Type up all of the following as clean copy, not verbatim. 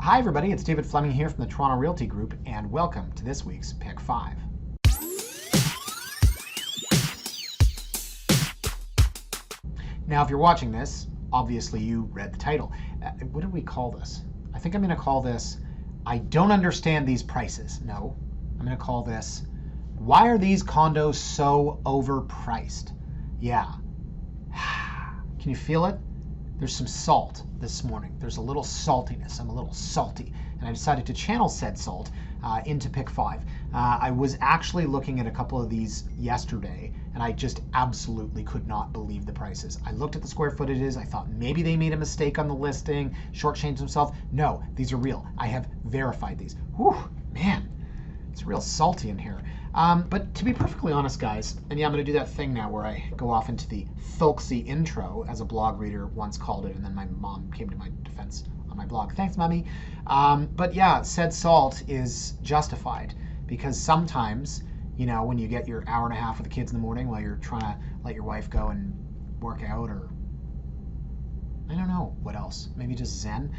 Hi everybody, it's David Fleming here from the Toronto Realty Group, and welcome to this week's Pick 5. Now, if you're watching this, obviously you read the title. What do we call this? I think I'm going to call this, I don't understand these prices. No, I'm going to call this, why are these condos so overpriced? Yeah. Can you feel it? There's some salt this morning. There's a little saltiness. I'm a little salty. And I decided to channel said salt into Pick 5. I was actually looking at a couple of these yesterday, and I just absolutely could not believe the prices. I looked at the square footages. I thought maybe they made a mistake on the listing, shortchanged themselves. No, these are real. I have verified these. Whew, man, it's real salty in here. But to be perfectly honest, guys, and yeah, I'm going to do that thing now where I go off into the folksy intro, as a blog reader once called it, and then my mom came to my defense on my blog. Thanks, Mommy. But yeah, said salt is justified because sometimes, you know, when you get your hour and a half with the kids in the morning while you're trying to let your wife go and work out, or I don't know what else, maybe just zen.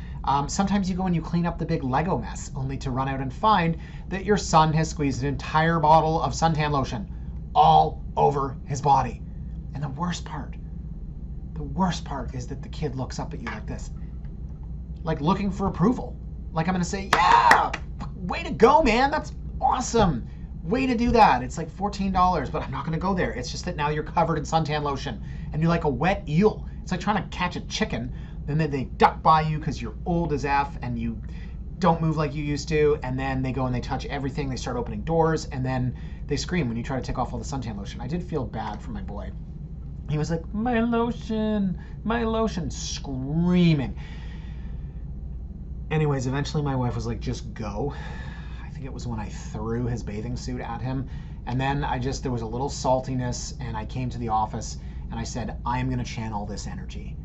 Sometimes you go and you clean up the big Lego mess only to run out and find that your son has squeezed an entire bottle of suntan lotion all over his body. And the worst part is that the kid looks up at you like this, like looking for approval. Like I'm gonna say, yeah, way to go, man, that's awesome. Way to do that. It's like $14, but I'm not gonna go there. It's just that now you're covered in suntan lotion and you're like a wet eel. It's like trying to catch a chicken, and then they duck by you because you're old as F and you don't move like you used to, and then they go and they touch everything, they start opening doors, and then they scream when you try to take off all the suntan lotion. I did feel bad for my boy. He was like, my lotion, screaming. Anyways, eventually my wife was like, just go. I think it was when I threw his bathing suit at him, and then there was a little saltiness, and I came to the office and I said, I'm going to channel this energy,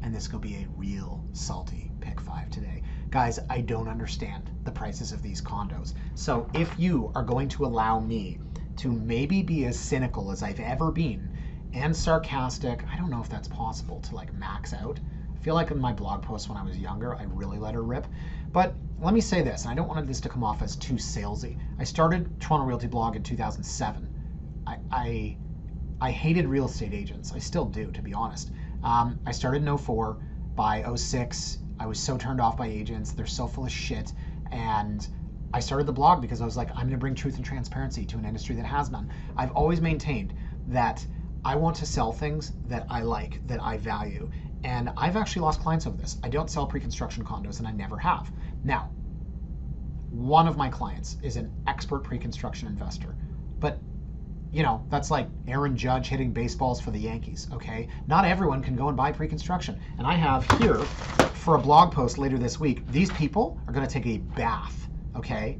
and this will be a real salty Pick 5 today. Guys, I don't understand the prices of these condos. So if you are going to allow me to maybe be as cynical as I've ever been and sarcastic, I don't know if that's possible to like max out. I feel like in my blog post when I was younger, I really let her rip. But let me say this, and I don't want this to come off as too salesy. I started Toronto Realty Blog in 2007. I hated real estate agents. I still do, to be honest. I started in 04. By 06, I was so turned off by agents. They're so full of shit. And I started the blog because I was like, I'm going to bring truth and transparency to an industry that has none. I've always maintained that I want to sell things that I like, that I value. And I've actually lost clients over this. I don't sell pre-construction condos, and I never have. Now, one of my clients is an expert pre-construction investor. But you know, that's like Aaron Judge hitting baseballs for the Yankees, okay? Not everyone can go and buy pre-construction. And I have here, for a blog post later this week, these people are gonna take a bath, okay?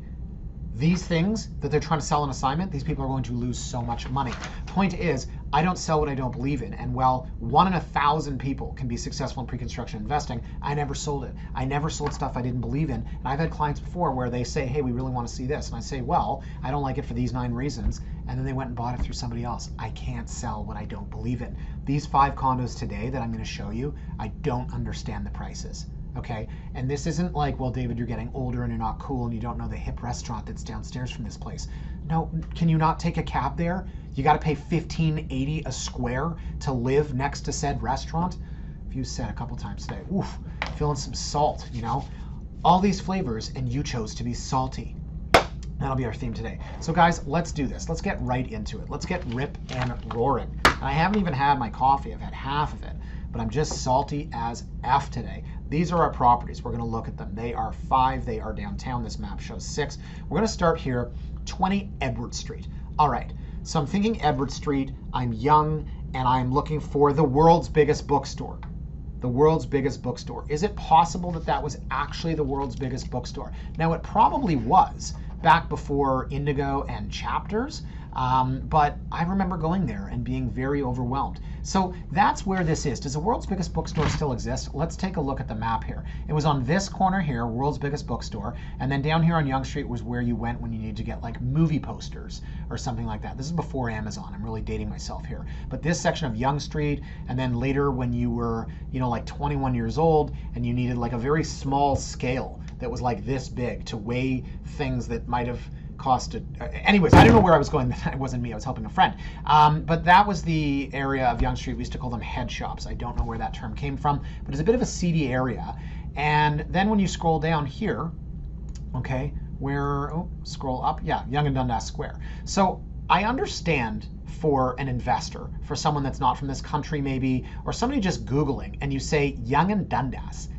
These things that they're trying to sell on assignment, these people are going to lose so much money. Point is, I don't sell what I don't believe in. And while 1 in 1,000 people can be successful in pre-construction investing, I never sold it. I never sold stuff I didn't believe in. And I've had clients before where they say, hey, we really want to see this. And I say, well, I don't like it for these 9 reasons. And then they went and bought it through somebody else. I can't sell what I don't believe in. These 5 condos today that I'm going to show you, I don't understand the prices. Okay, and this isn't like, well, David, you're getting older and you're not cool and you don't know the hip restaurant that's downstairs from this place. No, can you not take a cab there? You got to pay $15.80 a square to live next to said restaurant. If you said a couple times today, oof, feeling some salt, you know? All these flavors, and you chose to be salty. That'll be our theme today. So guys, let's do this. Let's get right into it. Let's get rip and roaring. And I haven't even had my coffee. I've had half of it, but I'm just salty as F today. These are our properties. We're going to look at them. They are 5. They are downtown. This map shows 6. We're going to start here, 20 Edward Street. All right. So I'm thinking Edward Street. I'm young, and I'm looking for the world's biggest bookstore. The world's biggest bookstore. Is it possible that that was actually the world's biggest bookstore? Now, it probably was back before Indigo and Chapters, but I remember going there and being very overwhelmed. So that's where this is. Does the world's biggest bookstore still exist? Let's take a look at the map here. It was on this corner here, world's biggest bookstore, and then down here on Yonge Street was where you went when you needed to get like movie posters or something like that. This is before Amazon. I'm really dating myself here. But this section of Yonge Street, and then later when you were, like 21 years old and you needed like a very small scale. that was like this big to weigh things that might have costed. Anyways, I don't know where I was going. It wasn't me. I was helping a friend. But that was the area of Yonge Street. We used to call them head shops. I don't know where that term came from, but it's a bit of a seedy area. And then when you scroll down here, okay, scroll up. Yeah, Yonge and Dundas Square. So I understand for an investor, for someone that's not from this country maybe, or somebody just Googling, and you say Yonge and Dundas,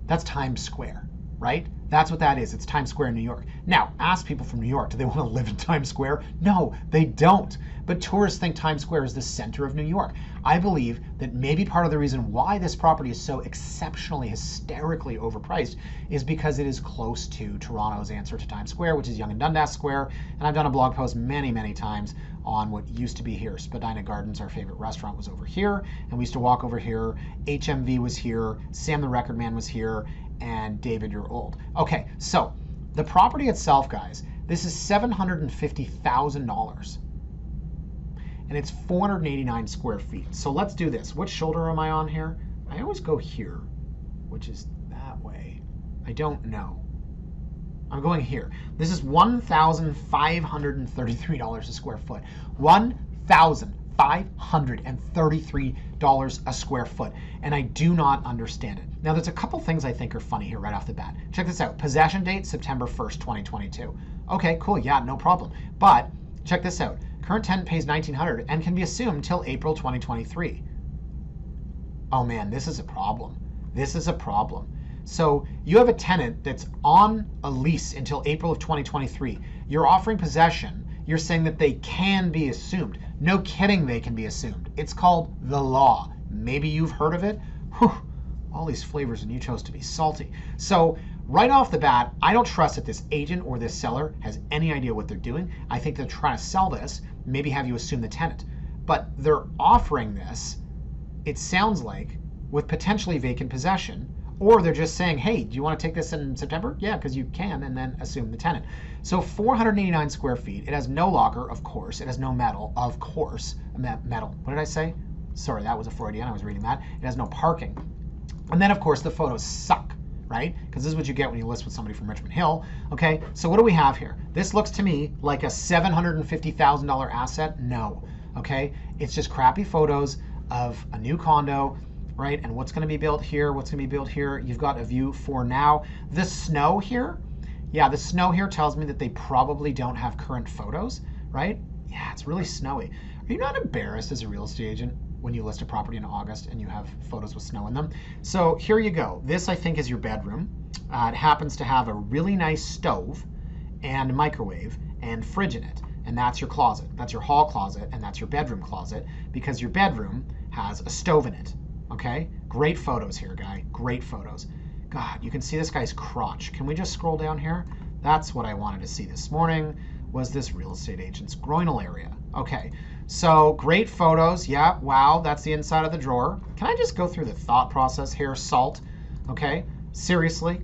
that's Times Square, right? That's what that is. It's Times Square in New York. Now, ask people from New York, do they want to live in Times Square? No, they don't. But tourists think Times Square is the center of New York. I believe that maybe part of the reason why this property is so exceptionally, hysterically overpriced is because it is close to Toronto's answer to Times Square, which is Yonge and Dundas Square. And I've done a blog post many, many times on what used to be here. Spadina Gardens, our favorite restaurant, was over here. And we used to walk over here. HMV was here. Sam the Record Man was here. And David, you're old. Okay, so the property itself, guys, this is $750,000. And it's 489 square feet. So let's do this. Which shoulder am I on here? I always go here, which is that way. I don't know. I'm going here. This is $1,533 a square foot. $1,533 a square foot. And I do not understand it. Now, there's a couple things I think are funny here right off the bat. Check this out. Possession date, September 1st, 2022. Okay, cool. Yeah, no problem. But check this out. Current tenant pays $1,900 and can be assumed till April 2023. Oh man, this is a problem. This is a problem. So you have a tenant that's on a lease until April of 2023. You're offering possession. You're saying that they can be assumed. No kidding, they can be assumed. It's called the law. Maybe you've heard of it. Whew, all these flavors and you chose to be salty. So right off the bat, I don't trust that this agent or this seller has any idea what they're doing. I think they're trying to sell this, maybe have you assume the tenant. But they're offering this, it sounds like, with potentially vacant possession, or they're just saying, hey, do you want to take this in September? Yeah, because you can, and then assume the tenant. So 489 square feet. It has no locker, of course. It has no metal, of course. Metal. What did I say? Sorry, that was a Freudian. I was reading that. It has no parking. And then, of course, the photos suck, right? Because this is what you get when you list with somebody from Richmond Hill. Okay, so what do we have here? This looks to me like a $750,000 asset. No, okay? It's just crappy photos of a new condo, right? And what's going to be built here, what's going to be built here. You've got a view for now. The snow here, yeah, the snow here tells me that they probably don't have current photos, right? Yeah, it's really snowy. Are you not embarrassed as a real estate agent when you list a property in August and you have photos with snow in them? So here you go. This, I think, is your bedroom. It happens to have a really nice stove and microwave and fridge in it. And that's your closet. That's your hall closet, and that's your bedroom closet, because your bedroom has a stove in it. Okay? Great photos here, guy. Great photos. God, you can see this guy's crotch. Can we just scroll down here? That's what I wanted to see this morning, was this real estate agent's groinal area. Okay, so great photos. Yeah, wow, that's the inside of the drawer. Can I just go through the thought process here? Salt. Okay, seriously.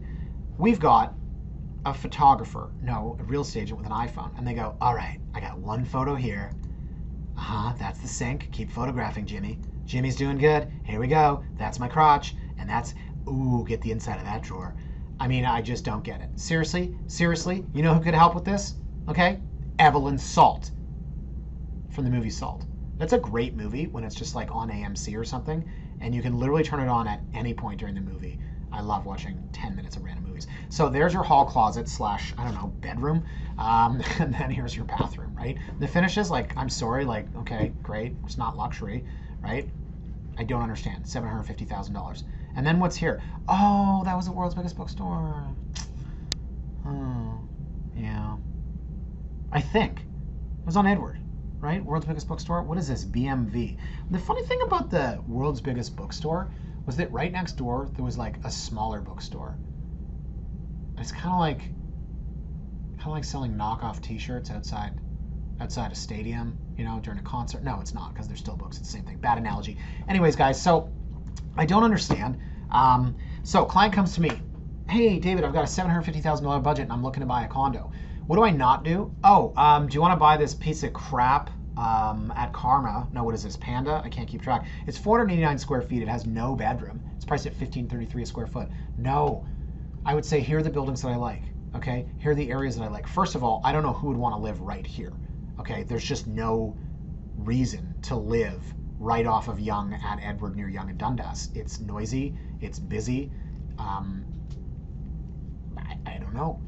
We've got a photographer, no, a real estate agent with an iPhone, and they go, all right, I got one photo here. That's the sink. Keep photographing, Jimmy. Jimmy's doing good. Here we go. That's my crotch. And that's, ooh, get the inside of that drawer. I mean, I just don't get it. Seriously? Seriously? You know who could help with this? Okay? Evelyn Salt from the movie Salt. That's a great movie when it's just like on AMC or something, and you can literally turn it on at any point during the movie. I love watching 10 minutes of random movies. So there's your hall closet slash, I don't know, bedroom. And then here's your bathroom, right? The finishes, like, I'm sorry, like, okay, great. It's not luxury, right? I don't understand. $750,000. And then what's here? Oh, that was the world's biggest bookstore. Oh, yeah. I think. It was on Edward, right? World's biggest bookstore. What is this? BMV. The funny thing about the world's biggest bookstore was that right next door there was like a smaller bookstore. It's kind of like selling knockoff T-shirts outside a stadium, you know, during a concert. No, it's not, because they're still books. It's the same thing. Bad analogy. Anyways, guys, so I don't understand. So client comes to me. Hey, David, I've got a $750,000 budget and I'm looking to buy a condo. What do I not do? Oh, do you want to buy this piece of crap at Karma? No, what is this? Panda? I can't keep track. It's 489 square feet. It has no bedroom. It's priced at $1,533 a square foot. No. I would say, here are the buildings that I like. Okay, here are the areas that I like. First of all, I don't know who would want to live right here. Okay, there's just no reason to live right off of Yonge at Edward near Yonge and Dundas. It's noisy, it's busy. I don't know.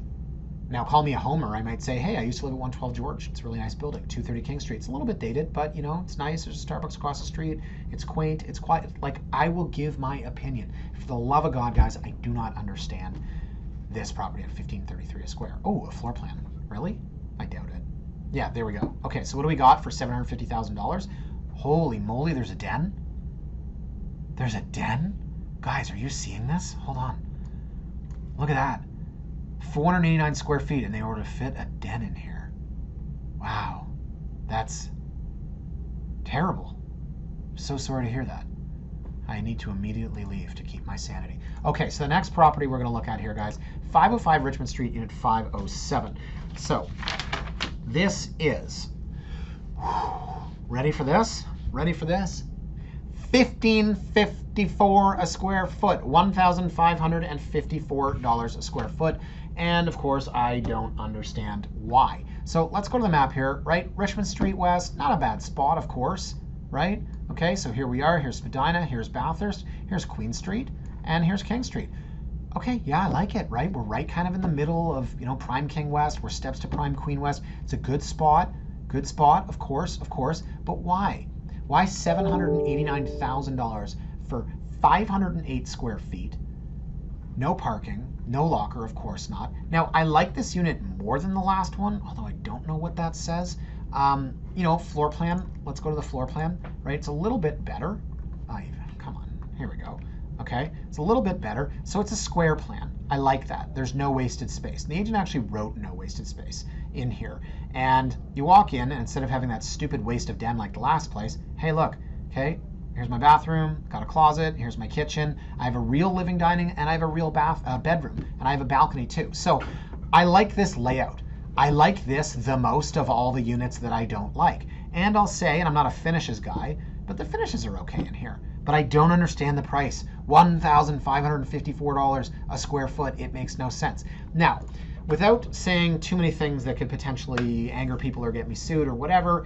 Now, call me a homer. I might say, hey, I used to live at 112 George. It's a really nice building. 230 King Street. It's a little bit dated, but you know, it's nice. There's a Starbucks across the street. It's quaint. It's quiet. Like, I will give my opinion. For the love of God, guys, I do not understand this property at $15.33 a square. Oh, a floor plan. Really? I doubt it. Yeah, there we go. Okay, so what do we got for $750,000? Holy moly, there's a den? There's a den? Guys, are you seeing this? Hold on. Look at that. 489 square feet, and they were to fit a den in here. Wow. That's terrible. So sorry to hear that. I need to immediately leave to keep my sanity. Okay, so the next property we're going to look at here, guys, 505 Richmond Street, Unit 507. So this is, ready for this? Ready for this? $1,554 a square foot, $1,554 a square foot. And of course, I don't understand why. So let's go to the map here, right? Richmond Street West, not a bad spot, of course, right? Okay, so here we are. Here's Spadina, here's Bathurst, here's Queen Street, and here's King Street. Okay, yeah, I like it, right? We're right kind of in the middle of, you know, Prime King West. We're steps to Prime Queen West. It's a good spot, of course, but why? Why $789,000 for 508 square feet? No parking, no locker, of course not. Now, I like this unit more than the last one, although I don't know what that says. You know, floor plan, let's go to the floor plan, right? It's a little bit better. Come on, here we go. Okay, it's a little bit better. So it's a square plan. I like that. There's no wasted space. The agent actually wrote no wasted space in here. And you walk in, and instead of having that stupid waste of den like the last place, hey, look, okay, here's my bathroom, got a closet, here's my kitchen. I have a real living dining, and I have a real bedroom, and I have a balcony too. So I like this layout. I like this the most of all the units that I don't like. And I'll say, and I'm not a finishes guy, but the finishes are okay in here. But I don't understand the price. $1,554 a square foot. It makes no sense. Now, without saying too many things that could potentially anger people or get me sued or whatever,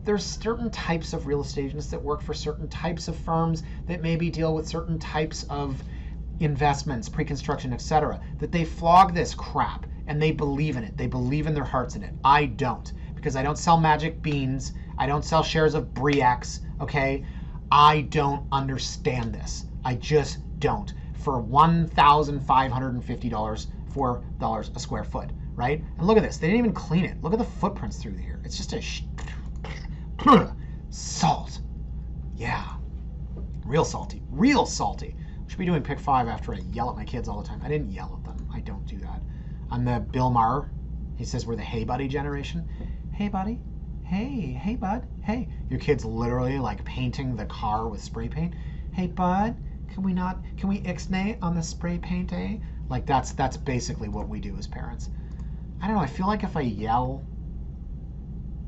there's certain types of real estate agents that work for certain types of firms that maybe deal with certain types of investments, pre-construction, etc., that they flog this crap and they believe in it. They believe in their hearts in it. I don't, because I don't sell magic beans. I don't sell shares of Briex, okay? I don't understand this. I just don't. For $1,550, $4 a square foot, right? And look at this. They didn't even clean it. Look at the footprints through here. It's just a salt. Yeah. Real salty. Real salty. Should be doing pick 5 after I yell at my kids all the time. I didn't yell at them. I don't do that. I'm the Bill Maher. He says we're the hey buddy generation. Hey buddy. Hey bud. Hey. Your kid's literally like painting the car with spray paint. Hey bud, can we ixnay on the spray paint, eh? Like that's basically what we do as parents. I don't know, I feel like if I yell,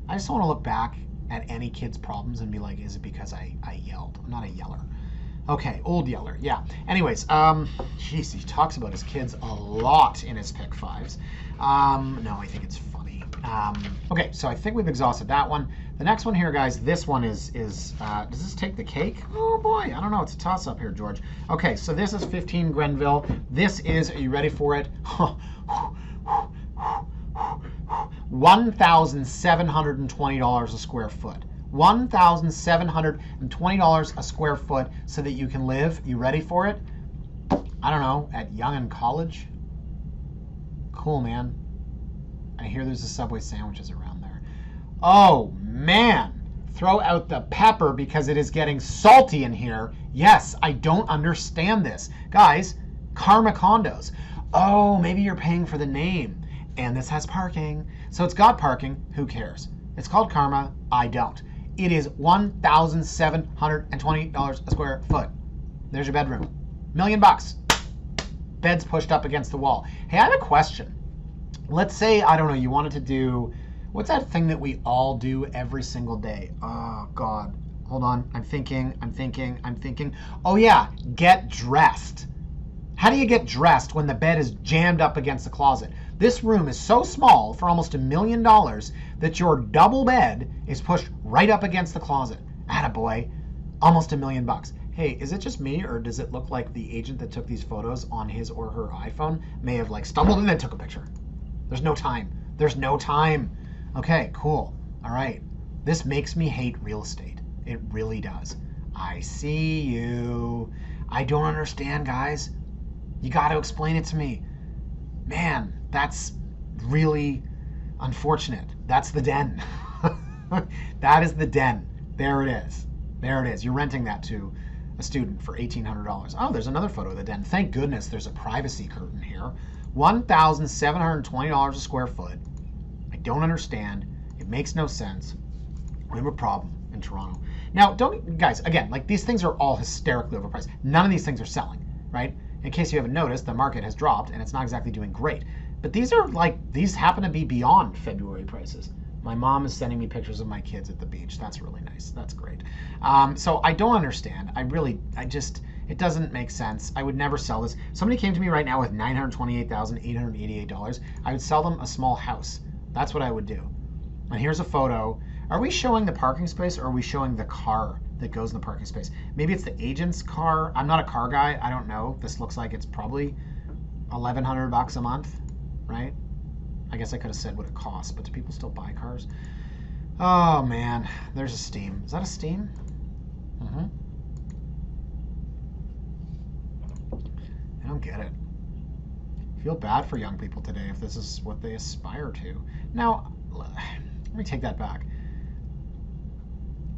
I just don't want to look back at any kid's problems and be like, is it because I yelled? I'm not a yeller. Okay, old yeller, yeah. Anyways, jeez, he talks about his kids a lot in his pick 5s. No, I think it's funny. Okay, so I think we've exhausted that one. The next one here, guys, this one is does this take the cake? Oh boy, I don't know, it's a toss up here, George. Okay, so this is 15 Grenville. This is, are you ready for it? $1,720 a square foot. $1,720 a square foot so that you can live, you ready for it? I don't know, at Yonge and College? Cool, man. I hear there's a Subway sandwiches around there. Oh, man. Throw out the pepper because it is getting salty in here. Yes, I don't understand this. Guys, Karma Condos. Oh, maybe you're paying for the name. And this has parking. So it's got parking. Who cares? It's called Karma. I don't. It is $1,720 a square foot. There's your bedroom. $1 million. Bed's pushed up against the wall. Hey, I have a question. Let's say, I don't know, you wanted to do, what's that thing that we all do every single day? Oh, God. Hold on. I'm thinking. Oh, yeah. Get dressed. How do you get dressed when the bed is jammed up against the closet? This room is so small for almost $1 million that your double bed is pushed right up against the closet. Attaboy. Almost $1 million. Hey, is it just me, or does it look like the agent that took these photos on his or her iPhone may have like stumbled and then took a picture? There's no time. There's no time. Okay, cool. All right. This makes me hate real estate. It really does. I see you. I don't understand, guys. You got to explain it to me. Man, that's really unfortunate. That's the den. That is the den. There it is. There it is. You're renting that to a student for $1,800. Oh, there's another photo of the den. Thank goodness there's a privacy curtain here. $1,720 a square foot. I don't understand. It makes no sense. We have a problem in Toronto. Now, guys, again, like these things are all hysterically overpriced. None of these things are selling, right? In case you haven't noticed, the market has dropped and it's not exactly doing great. But these happen to be beyond February prices. My mom is sending me pictures of my kids at the beach. That's really nice. That's great. So I don't understand. It doesn't make sense. I would never sell this. Somebody came to me right now with $928,888. I would sell them a small house. That's what I would do. And here's a photo. Are we showing the parking space, or are we showing the car that goes in the parking space? Maybe it's the agent's car. I'm not a car guy. I don't know. This looks like it's probably $1,100 a month, right? I guess I could have said what it costs, but do people still buy cars? Oh man, there's a Steam. Is that a Steam? Mm-hmm. I don't get it. I feel bad for young people today if this is what they aspire to. Now, let me take that back.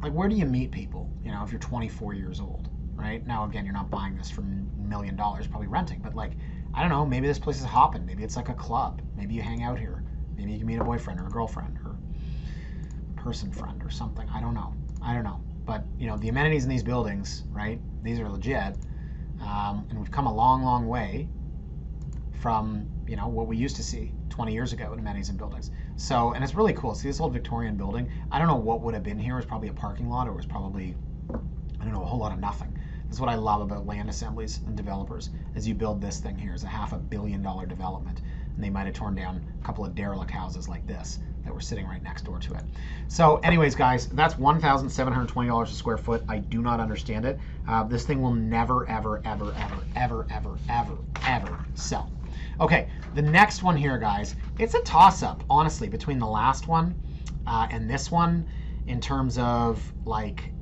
Like, where do you meet people, if you're 24 years old, right? Now, again, you're not buying this for $1 million, probably renting, but like, I don't know, maybe this place is hopping. Maybe it's like a club. Maybe you hang out here. Maybe you can meet a boyfriend or a girlfriend or a person friend or something. I don't know. But, the amenities in these buildings, right? These are legit. And we've come a long, long way from, what we used to see 20 years ago in amenities in buildings. So, and it's really cool. See this old Victorian building? I don't know what would have been here. It was probably a parking lot, or it was probably, a whole lot of nothing. That's what I love about land assemblies and developers, is you build this thing here as a $500 million development, and they might have torn down a couple of derelict houses like this that were sitting right next door to it. So anyways, guys, that's $1,720 a square foot. I do not understand it. This thing will never, ever, ever, ever, ever, ever, ever, ever sell. Okay, the next one here, guys, it's a toss-up, honestly, between the last one and this one in terms of, like,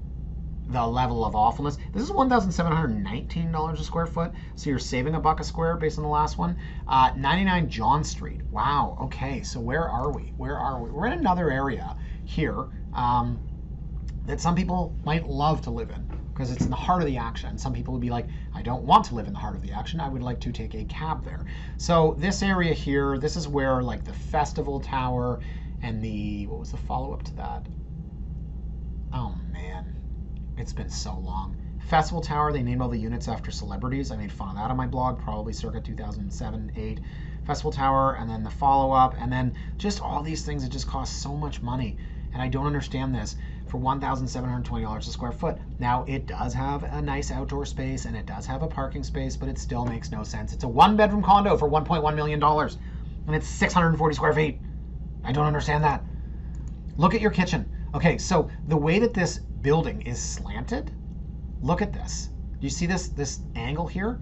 the level of awfulness. This is $1,719 a square foot, so you're saving $1 a square based on the last one. 99 John Street. Wow, okay, so where are we? We're in another area here that some people might love to live in, because it's in the heart of the action. Some people would be like, I don't want to live in the heart of the action. I would like to take a cab there. So this area here, this is where like the Festival Tower and what was the follow-up to that? Oh man, it's been so long. Festival Tower, they named all the units after celebrities. I made fun of that on my blog, probably circa 2007, 8. Festival Tower, and then the follow-up, and then just all these things that just cost so much money. And I don't understand this. For $1,720 a square foot. Now, it does have a nice outdoor space and it does have a parking space, but it still makes no sense. It's a one-bedroom condo for $1.1 million and it's 640 square feet. I don't understand that. Look at your kitchen. Okay, so the way that this building is slanted, look at this. Do you see this angle here?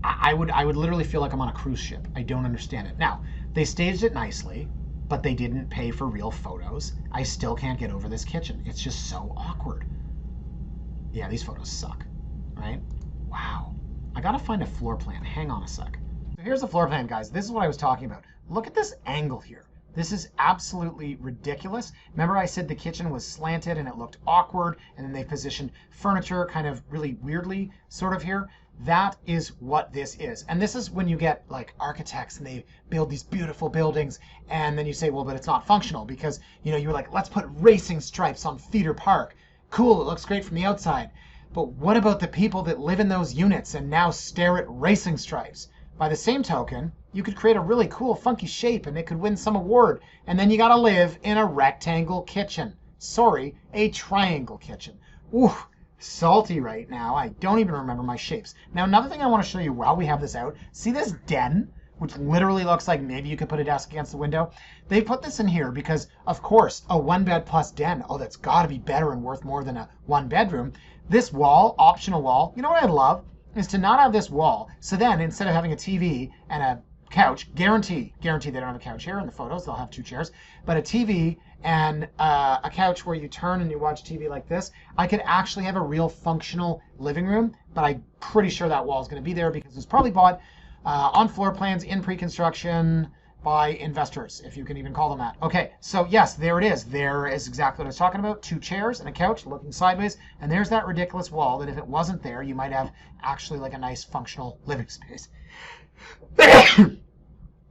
I would literally feel like I'm on a cruise ship. I don't understand it. Now, they staged it nicely, but they didn't pay for real photos. I still can't get over this kitchen. It's just so awkward. Yeah, these photos suck, right? Wow. I gotta find a floor plan. Hang on a sec. So here's the floor plan, guys. This is what I was talking about. Look at this angle here. This is absolutely ridiculous. Remember I said the kitchen was slanted and it looked awkward, and then they positioned furniture kind of really weirdly sort of here? That is what this is. And this is when you get like architects and they build these beautiful buildings, and then you say, well, but it's not functional because, you were like, let's put racing stripes on Feeder Park. Cool, it looks great from the outside. But what about the people that live in those units and now stare at racing stripes? By the same token, you could create a really cool, funky shape and it could win some award. And then you got to live in a rectangle kitchen. Sorry, a triangle kitchen. Ooh, salty right now. I don't even remember my shapes. Now, another thing I want to show you while we have this out, see this den, which literally looks like maybe you could put a desk against the window? They put this in here because, of course, a 1-bed plus den, oh, that's got to be better and worth more than a 1-bedroom. This wall, optional wall, you know what I'd love? Is to not have this wall. So then, instead of having a TV and a couch, guarantee they don't have a couch here in the photos, they'll have 2 chairs, but a TV and a couch where you turn and you watch TV like this, I could actually have a real functional living room, but I'm pretty sure that wall is going to be there because it was probably bought on floor plans in pre-construction by investors, if you can even call them that. Okay, so yes, there it is. There is exactly what I was talking about. 2 chairs and a couch looking sideways, and there's that ridiculous wall that if it wasn't there, you might have actually like a nice functional living space.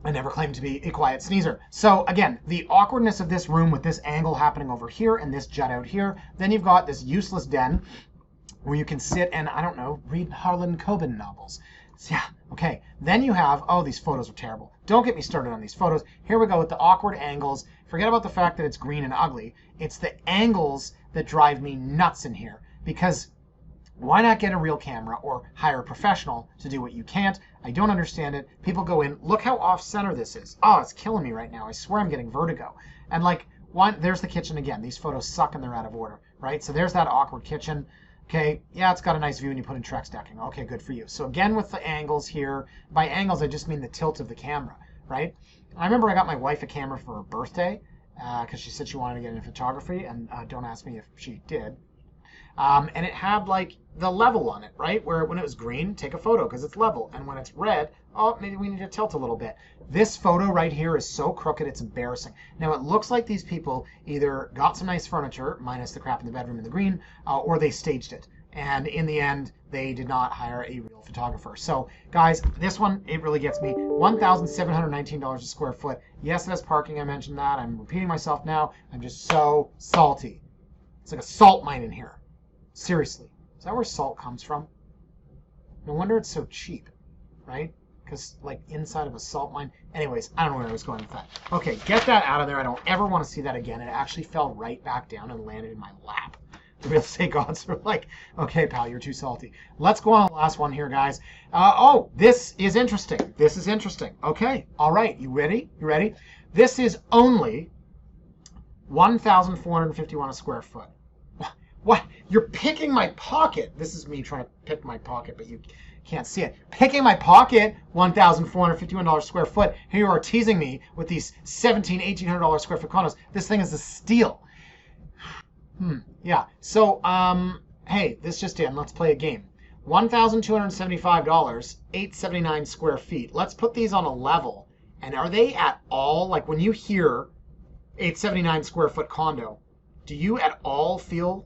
I never claimed to be a quiet sneezer. So again, the awkwardness of this room with this angle happening over here and this jut out here. Then you've got this useless den where you can sit and, I don't know, read Harlan Coben novels. So, yeah, okay. Then you have, oh, these photos are terrible. Don't get me started on these photos. Here we go with the awkward angles. Forget about the fact that it's green and ugly. It's the angles that drive me nuts in here, because why not get a real camera or hire a professional to do what you can't? I don't understand it. People go in, look how off center this is. Oh, it's killing me right now. I swear I'm getting vertigo. And like, there's the kitchen again. These photos suck and they're out of order, right? So there's that awkward kitchen. Okay, yeah, it's got a nice view and you put in Trex decking. Okay, good for you. So again, with the angles here, by angles, I just mean the tilt of the camera, right? I remember I got my wife a camera for her birthday because she said she wanted to get into photography, and don't ask me if she did. And it had like the level on it, right? Where when it was green, take a photo because it's level. And when it's red, oh, maybe we need to tilt a little bit. This photo right here is so crooked, it's embarrassing. Now, it looks like these people either got some nice furniture, minus the crap in the bedroom in the green, or they staged it. And in the end, they did not hire a real photographer. So, guys, this one, it really gets me. $1,719 a square foot. Yes, it has parking. I mentioned that. I'm repeating myself now. I'm just so salty. It's like a salt mine in here. Seriously. Is that where salt comes from? No wonder it's so cheap, right? Because, like, inside of a salt mine. Anyways, I don't know where I was going with that. Okay, get that out of there. I don't ever want to see that again. It actually fell right back down and landed in my lap. The real estate gods are like, okay, pal, you're too salty. Let's go on to the last one here, guys. Oh, this is interesting. This is interesting. Okay, all right. You ready? You ready? This is only $1,451 a square foot. What? You're picking my pocket. This is me trying to pick my pocket, but you can't see it. Picking my pocket, $1,451 square foot. Here you are teasing me with these $1,700, $1,800 square foot condos. This thing is a steal. Yeah. So, hey, this just in. Let's play a game. $1,275, 879 square feet. Let's put these on a level. And are they at all, like when you hear 879 square foot condo, do you at all feel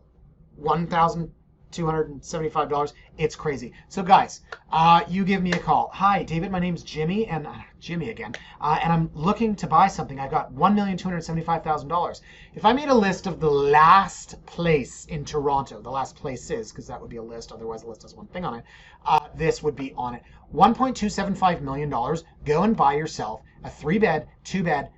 $1,275? It's crazy. So guys, you give me a call. Hi, David, my name's Jimmy, and Jimmy again, and I'm looking to buy something. I got $1,275,000. If I made a list of the last place in Toronto, the last places, because that would be a list, otherwise the list has one thing on it, this would be on it. $1.275 million, go and buy yourself a 3-bed, 2-bed,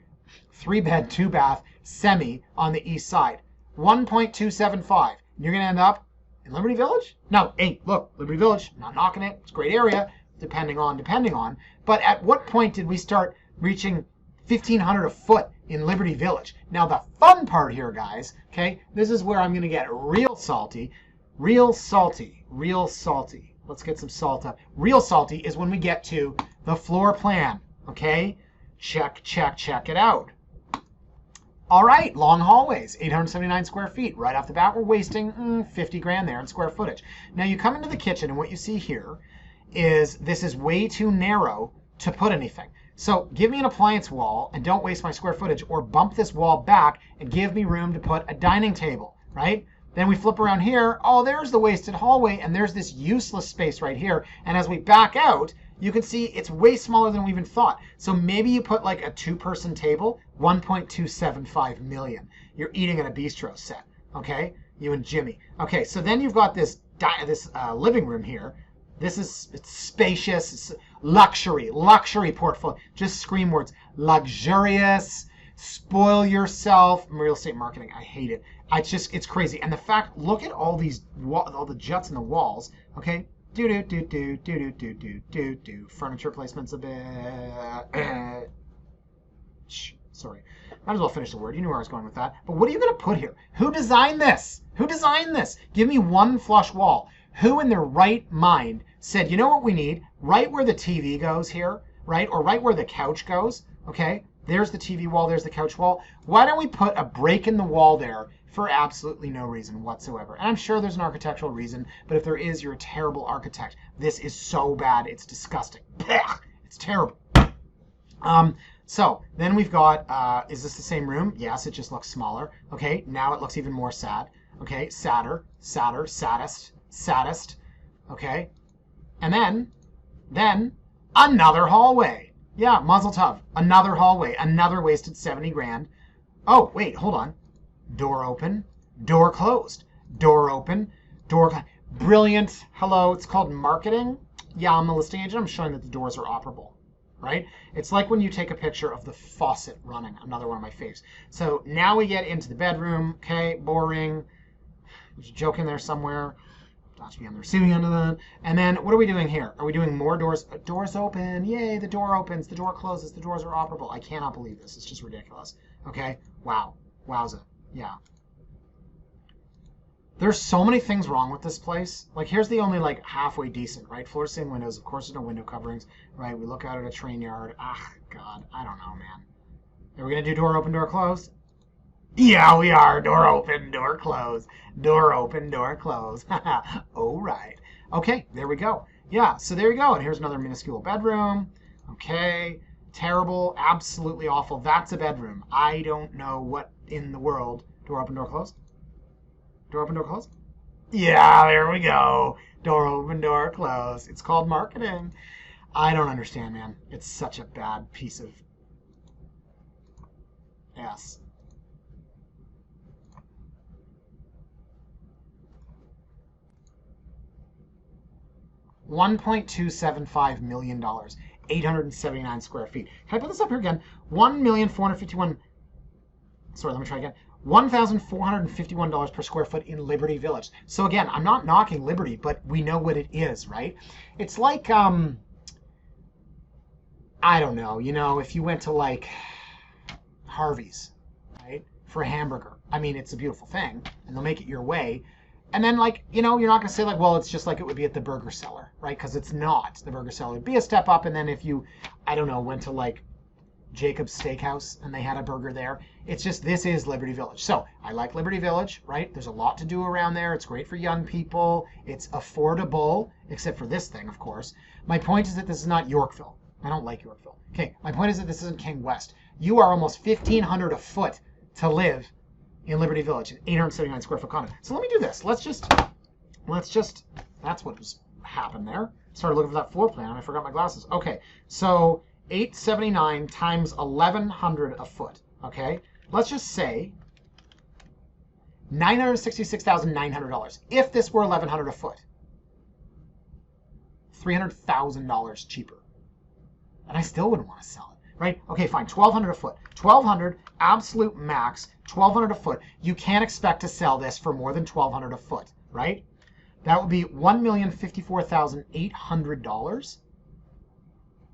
3-bed, 2-bath semi on the east side. 1.275. You're going to end up in Liberty Village? No, hey, look, Liberty Village, not knocking it. It's a great area, depending on. But at what point did we start reaching $1,500 a foot in Liberty Village? Now, the fun part here, guys, okay, this is where I'm going to get real salty. Real salty. Let's get some salt up. Real salty is when we get to the floor plan, okay? Check it out. All right, long hallways, 879 square feet. Right off the bat, we're wasting 50 grand there in square footage. Now you come into the kitchen, and what you see here is this is way too narrow to put anything. So give me an appliance wall and don't waste my square footage, or bump this wall back and give me room to put a dining table, right? Then we flip around here. Oh, there's the wasted hallway, and there's this useless space right here. And as we back out, you can see it's way smaller than we even thought. So maybe you put like a 2-person table, $1.275 million. You're eating at a bistro set, okay? You and Jimmy. Okay, so then you've got this living room here. It's spacious, it's luxury portfolio. Just scream words: luxurious, spoil yourself. Real estate marketing, I hate it. It's crazy. And the fact, look at all the juts in the walls. Okay, do. Furniture placement's a bit. Sorry. Might as well finish the word. You knew where I was going with that. But what are you going to put here? Who designed this? Who designed this? Give me one flush wall. Who in their right mind said, you know what we need? Right where the TV goes here, right? Or right where the couch goes, okay? There's the TV wall, there's the couch wall. Why don't we put a break in the wall there for absolutely no reason whatsoever? And I'm sure there's an architectural reason, but if there is, you're a terrible architect. This is so bad, it's disgusting. It's terrible. So then we've got, is this the same room? Yes, it just looks smaller. Okay, now it looks even more sad. Okay, sadder, saddest. Okay, and then another hallway. Yeah, Mazel Tov. Another hallway, another wasted 70 grand. Oh, wait, hold on. Door open, door closed. Door open, door closed. Brilliant. Hello, it's called marketing. Yeah, I'm a listing agent. I'm showing that the doors are operable. Right? It's like when you take a picture of the faucet running, another one of my faves. So now we get into the bedroom. Okay, boring. There's a joke in there somewhere. Not to be on the receiving end of that. And then what are we doing here? Are we doing more doors? Doors open. Yay, the door opens. The door closes. The doors are operable. I cannot believe this. It's just ridiculous. Okay? Wow. Wowza. Yeah. There's so many things wrong with this place. Like, here's the only, like, halfway decent, right? Floor to ceiling windows. Of course, there's no window coverings, right? We look out at a train yard. Ah, God. I don't know, man. Are we going to do door open, door closed? Yeah, we are. Door open, door closed. Door open, door closed. Oh, right. Okay, there we go. Yeah, so there you go. And here's another minuscule bedroom. Okay. Terrible. Absolutely awful. That's a bedroom. I don't know what in the world. Door open, door closed. Door open, door closed? Yeah, there we go. Door open, door closed. It's called marketing. I don't understand, man. It's such a bad piece of ass. $1.275 million, 879 square feet. Can I put this up here again? 1,451,000. Sorry, let me try again. $1,451 per square foot in Liberty Village. So again, I'm not knocking Liberty, but we know what it is, right? It's like, I don't know, you know, if you went to like Harvey's, right, for a hamburger. I mean, it's a beautiful thing, and they'll make it your way. And then, like, you know, you're not going to say, like, well, it's just like it would be at the Burger Cellar, right? Because it's not the Burger Cellar. It'd be a step up, and then if you, I don't know, went to, like, Jacob's Steakhouse and they had a burger there. It's just, this is Liberty Village. So I like Liberty Village, right? There's a lot to do around there. It's great for young people. It's affordable, except for this thing, of course. My point is that this is not Yorkville. I don't like Yorkville. Okay, my point is that this isn't King West. You are almost $1,500 a foot to live in Liberty Village, an 879 square foot condo. So let me do this. Let's just, that's what was happened there. Started looking for that floor plan and I forgot my glasses. Okay, so 879 times 1,100 a foot, okay? Let's just say $966,900. If this were 1,100 a foot, $300,000 cheaper. And I still wouldn't want to sell it, right? Okay, fine, 1,200 a foot. 1,200, absolute max, 1,200 a foot. You can't expect to sell this for more than 1,200 a foot, right? That would be $1,054,800.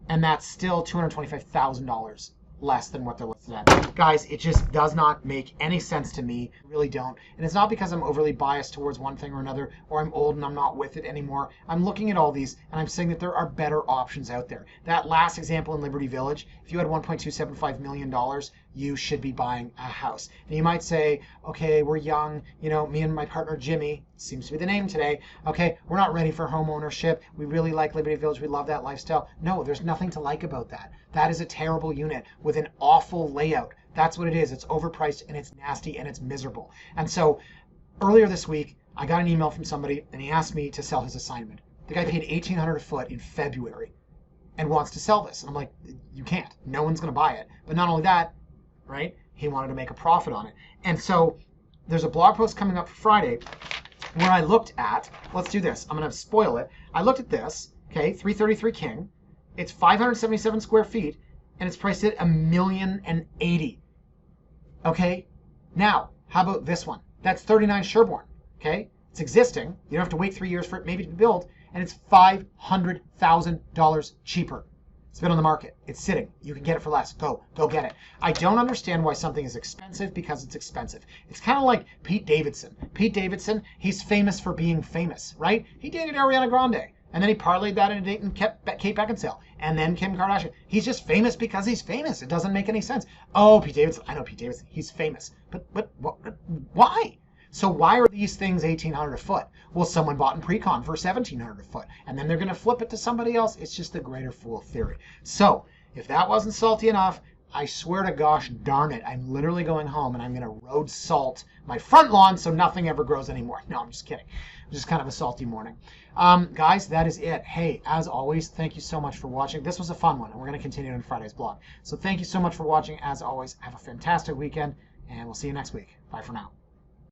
And that's still $225,000 less than what they're listed at. Guys, it just does not make any sense to me. I really don't. And it's not because I'm overly biased towards one thing or another, or I'm old and I'm not with it anymore. I'm looking at all these and I'm saying that there are better options out there. That last example in Liberty Village, if you had $1.275 million, you should be buying a house. And you might say, okay, we're young, you know, me and my partner Jimmy, seems to be the name today, okay, we're not ready for home ownership. We really like Liberty Village. We love that lifestyle. No, there's nothing to like about that. That is a terrible unit with an awful layout. That's what it is. It's overpriced and it's nasty and it's miserable. And so earlier this week, I got an email from somebody and he asked me to sell his assignment. The guy paid $1,800 a foot in February and wants to sell this. And I'm like, you can't. No one's going to buy it. But not only that, right? He wanted to make a profit on it. And so there's a blog post coming up for Friday where I looked at, let's do this. I'm going to spoil it. I looked at this, okay, 333 King. It's 577 square feet and it's priced at $1,080,000. Okay? Now, how about this one? That's 39 Sherborne, okay? It's existing. You don't have to wait 3 years for it maybe to be built, and it's $500,000 cheaper. It's been on the market. It's sitting. You can get it for less. Go get it. I don't understand why something is expensive because it's expensive. It's kind of like Pete Davidson. Pete Davidson, he's famous for being famous, right? He dated Ariana Grande, and then he parlayed that into dating Kate Beckinsale, and then Kim Kardashian. He's just famous because he's famous. It doesn't make any sense. Oh, Pete Davidson. I know Pete Davidson. He's famous. But why? So why are these things $1,800 a foot? Well, someone bought in pre-con for $1,700 a foot, and then they're going to flip it to somebody else. It's just the greater fool theory. So if that wasn't salty enough, I swear to gosh darn it, I'm literally going home and I'm going to road salt my front lawn so nothing ever grows anymore. No, I'm just kidding. Just kind of a salty morning. Guys, that is it. Hey, as always, thank you so much for watching. This was a fun one, and we're going to continue on Friday's blog. So thank you so much for watching. As always, have a fantastic weekend, and we'll see you next week. Bye for now.